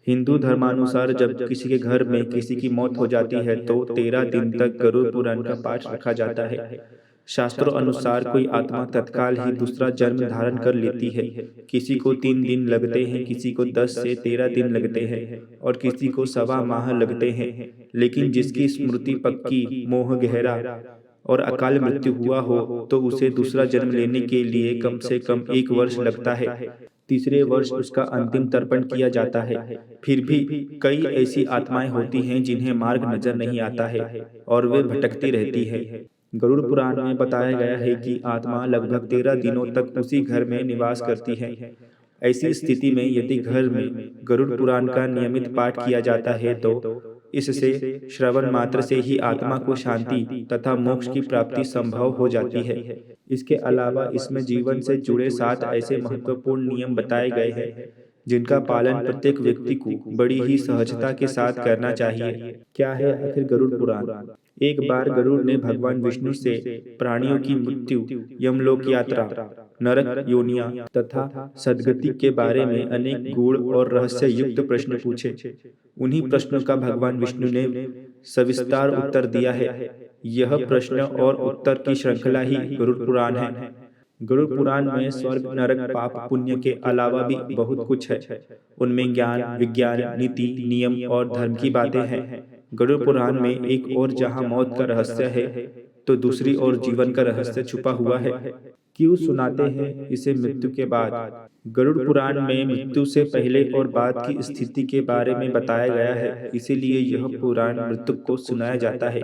हिंदू धर्मानुसार जब किसी के घर में किसी की मौत हो जाती है तो 13 दिन तक गरुड़ पुराण का पाठ रखा जाता है। शास्त्रों अनुसार कोई आत्मा तत्काल ही दूसरा जन्म धारण कर लेती है। किसी को 3 दिन लगते हैं, किसी को 10 से 13 दिन लगते हैं और किसी को 1.25 माह लगते हैं। लेकिन जिसकी स्मृति पक्की, मोह गहरा और अकाल मृत्यु हुआ हो तो उसे दूसरा जन्म लेने के लिए कम से कम 1 वर्ष लगता है। तीसरे वर्ष उसका अंतिम तर्पण किया जाता है। फिर भी कई ऐसी आत्माएं होती हैं जिन्हें मार्ग नजर नहीं आता है और वे भटकती रहती है। गरुड़ पुराण में बताया गया है कि आत्मा लगभग 13 दिनों तक उसी घर में निवास करती है। ऐसी स्थिति में यदि घर में गरुड़ पुराण का नियमित पाठ किया जाता है तो इससे श्रवण मात्र से ही आत्मा को शांति तथा मोक्ष की प्राप्ति संभव हो जाती है। इसके अलावा इसमें जीवन से जुड़े 7 ऐसे महत्वपूर्ण नियम बताए गए हैं जिनका पालन प्रत्येक व्यक्ति को बड़ी ही सहजता के साथ करना चाहिए। क्या है आखिर गरुड़ पुराण? एक बार गरुड़ ने भगवान विष्णु से प्राणियों की मृत्यु, यमलोक यात्रा, नरक योनियां तथा सदगति के बारे में अनेक गूढ़ और रहस्य युक्त प्रश्न पूछे। उन्हीं प्रश्नों का भगवान विष्णु ने सविस्तार उत्तर दिया है। यह प्रश्न और उत्तर की श्रृंखला ही गरुड़ पुराण है। गरुड़ पुराण में स्वर्ग, नरक, पाप पुण्य के अलावा भी बहुत कुछ है। उनमें ज्ञान, विज्ञान, नीति, नियम और धर्म की बातें हैं। गरुड़ पुराण में एक और जहाँ मौत का रहस्य है तो दूसरी ओर जीवन का रहस्य छुपा हुआ है। क्यों सुनाते हैं इसे मृत्यु के बाद? गरुड़ पुराण में मृत्यु से पहले और बाद की स्थिति के बारे में बताया गया है, इसीलिए यह पुराण मृतक को सुनाया जाता है।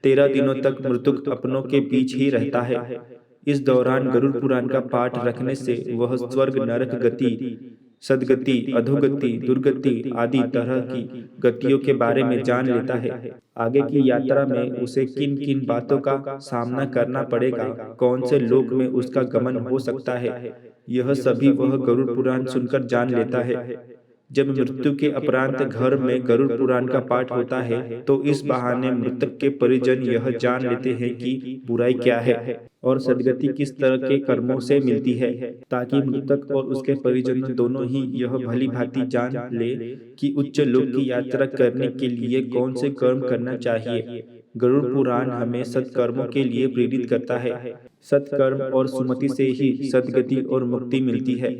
13 दिनों तक मृतक अपनों के बीच ही रहता है। इस दौरान गरुड़ पुराण का पाठ रखने से वह स्वर्ग, नरक गति, सदगति, अधोगति, दुर्गति आदि तरह की गतियों के बारे में जान लेता है। आगे की यात्रा में उसे किन किन बातों का सामना करना पड़ेगा, कौन से लोक में उसका गमन हो सकता है, यह सभी वह गरुड़ पुराण सुनकर जान लेता है। जब मृत्यु के उपरांत घर में गरुड़ पुराण का पाठ होता है तो इस बहाने मृतक के परिजन यह जान लेते हैं कि बुराई क्या है और सदगति किस तरह के कर्मों से मिलती है, ताकि मृतक और उसके परिजन दोनों ही यह भली भांति जान ले कि उच्च लोक की यात्रा करने के लिए कौन से कर्म करना चाहिए। गरुड़ पुराण हमें सत्कर्मों के लिए प्रेरित करता है। सत्कर्म और सुमति से ही सद्गति और मुक्ति मिलती है।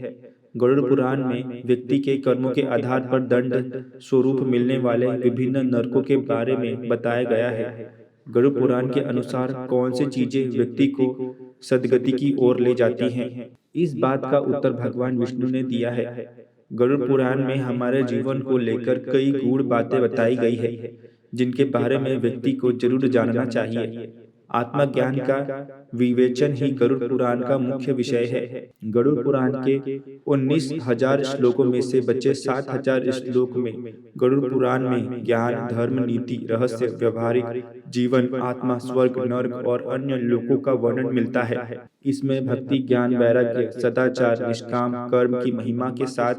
गरुड़ पुराण में व्यक्ति के कर्मों के आधार पर दंड स्वरूप मिलने वाले विभिन्न नरकों के बारे में बताया गया है। गरुड़ पुराण के अनुसार कौन सी चीजें व्यक्ति को सद्गति की ओर ले जाती हैं, इस बात का उत्तर भगवान विष्णु ने दिया है। गरुड़ पुराण में हमारे जीवन को लेकर कई गूढ़ बातें बताई गई है जिनके बारे में व्यक्ति को जरूर जानना चाहिए। आत्मज्ञान का विवेचन ही गरुड़ पुराण का मुख्य विषय है। गरुड़ पुराण के 19,000 श्लोकों में से बचे 7,000 श्लोक में गरुड़ पुराण में ज्ञान, धर्म, नीति, रहस्य, व्यवहारिक जीवन, आत्मा, स्वर्ग, नर्क और अन्य लोकों का वर्णन मिलता है। इसमें भक्ति, ज्ञान, वैराग्य, सदाचार, निष्काम कर्म की महिमा के साथ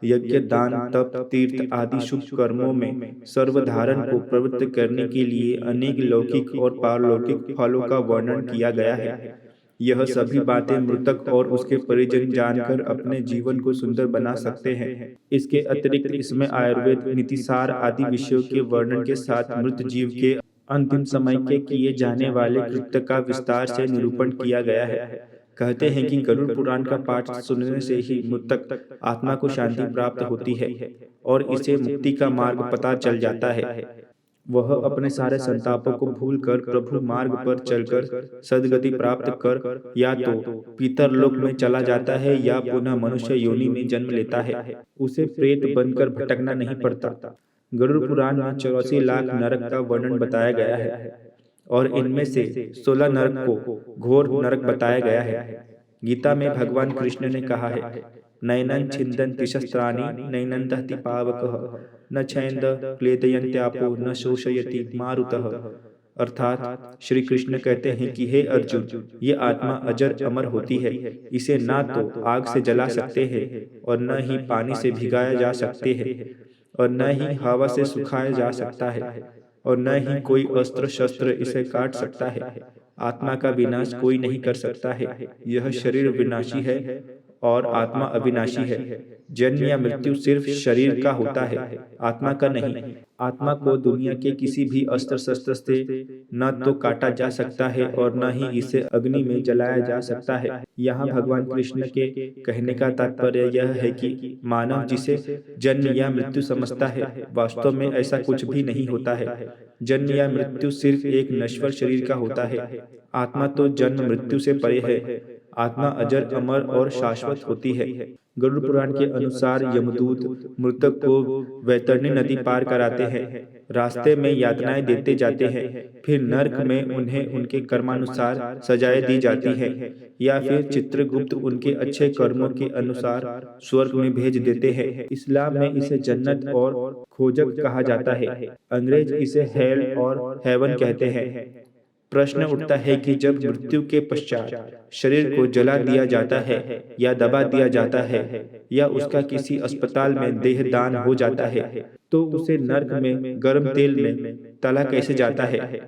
यज्ञ, दान, तप, तीर्थ आदि शुभ कर्मों में सर्वधारण को प्रवृत्त करने के लिए अनेक लौकिक और पारलौकिक फलों का वर्णन किया गया है। यह सभी बातें मृतक और उसके परिजन जानकर अपने जीवन को सुंदर बना सकते हैं। इसके अतिरिक्त इसमें आयुर्वेद, नीतिसार आदि विषयों के वर्णन के साथ मृत जीव के अंतिम समय के किए जाने वाले कृत्य का विस्तार से निरूपण किया गया है। कहते हैं कि गरुड़ पुराण का पाठ सुनने से ही मृतक आत्मा को शांति प्राप्त होती है और इसे मुक्ति का मार्ग पता चल जाता है। वह अपने सारे संतापों को भूलकर प्रभु मार्ग पर चलकर सद्गति प्राप्त कर या तो पितरलोक में चला जाता है या पुनः मनुष्य योनि में जन्म लेता है। उसे प्रेत बनकर भटकना नहीं पड़ता। गरुड़ पुराण में 84 लाख नरक का वर्णन बताया गया है और इनमें से 16 नरक को घोर नरक बताया गया है। गीता में भगवान कृष्ण ने कहा है, नैनं छिन्दन्ति शस्त्राणि नैनं दहति पावकः न छेन्द क्लेदयन्त्यापो न शोषयति मारुतः। अर्थात श्री कृष्ण कहते हैं कि हे अर्जुन, ये आत्मा अजर अमर होती है। इसे ना तो आग से जला सकते हैं और न ही पानी से भिगाया जा सकते हैं और न ही हवा से सुखाया जा सकता है और न ही कोई अस्त्र शस्त्र इसे काट सकता है। आत्मा का विनाश कोई नहीं कर सकता है। यह शरीर विनाशी है और आत्मा अविनाशी है। जन्म या मृत्यु सिर्फ शरीर का होता है, आत्मा का नहीं। आत्मा को दुनिया के किसी भी अस्त्र शस्त्र से न तो काटा जा सकता है और न ही इसे अग्नि में जलाया जा सकता है। यहाँ भगवान कृष्ण के कहने का तात्पर्य यह है कि मानव जिसे जन्म या मृत्यु समझता है, वास्तव में ऐसा कुछ भी नहीं होता है। जन्म या मृत्यु सिर्फ एक नश्वर शरीर का होता है। आत्मा तो जन्म मृत्यु से परे है। आत्मा अजर, अमर और शाश्वत होती है। गरुड़ पुराण के अनुसार यमदूत मृतक को वैतरणी नदी पार कराते हैं, रास्ते में यातनाएं देते जाते हैं, फिर नर्क में उन्हें उनके कर्मानुसार सजाएं दी जाती हैं, या फिर चित्रगुप्त उनके अच्छे कर्मों के अनुसार स्वर्ग में भेज देते हैं। इस्लाम में इसे जन्नत और खोजक कहा जाता है। अंग्रेज इसे हेल और हेवन कहते हैं। प्रश्न उठता है कि जब मृत्यु के पश्चात शरीर को जला दिया जाता है या दबा दिया जाता है या उसका किसी अस्पताल में देह दान हो जाता है, तो उसे नर्क में गर्म तेल में तला कैसे जाता है?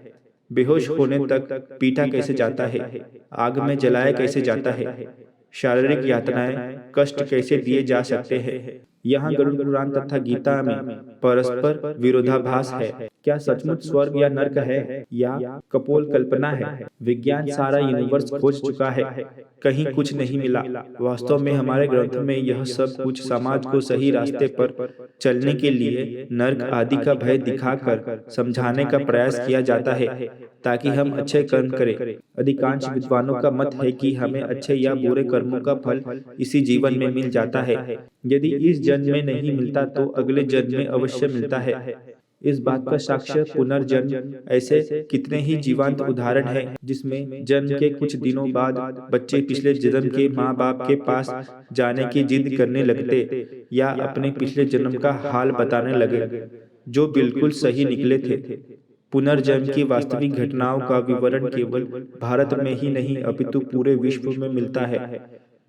बेहोश होने तक पीटा कैसे जाता है? आग में जलाया कैसे जाता है? शारीरिक यातनाएं, कष्ट कैसे दिए जा सकते हैं? यहाँ गरुड़ पुराण तथा गीता में परस्पर विरोधाभास है। क्या सचमुच स्वर्ग या नर्क है या कपोल कल्पना है? विज्ञान सारा यूनिवर्स खोज चुका है, कहीं कुछ नहीं मिला। वास्तव में हमारे ग्रंथ में यह सब कुछ समाज को सही रास्ते पर चलने के लिए नर्क आदि का भय दिखाकर समझाने का प्रयास किया जाता है, ताकि हम अच्छे कर्म करें। अधिकांश विद्वानों का मत है कि हमें अच्छे या बुरे कर्मों का फल इसी जीवन में मिल जाता है। यदि इस जन्म में नहीं मिलता तो अगले जन्म में अवश्य मिलता है। इस बात का साक्ष्य पुनर्जन्म ऐसे कितने ही जीवंत उदाहरण हैं, जिसमें जन्म के कुछ दिनों बाद बच्चे पिछले जन्म के माँ बाप के पास जाने की जिद करने लगते या अपने पिछले जन्म का हाल बताने लगे, जो बिल्कुल सही निकले थे। पुनर्जन्म की वास्तविक घटनाओं का विवरण केवल भारत में ही नहीं अपितु पूरे विश्व में मिलता है।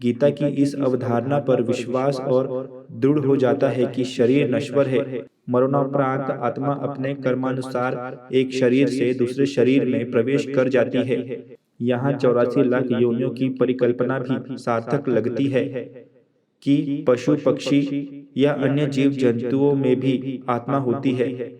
गीता की इस अवधारणा पर विश्वास और दृढ़ हो जाता है कि शरीर नश्वर है। मरणोपरांत आत्मा अपने कर्मानुसार एक शरीर से दूसरे शरीर में प्रवेश कर जाती है। यहाँ 84 लाख योनियों की परिकल्पना भी सार्थक लगती है कि पशु पक्षी या अन्य जीव जंतुओं में भी आत्मा होती है।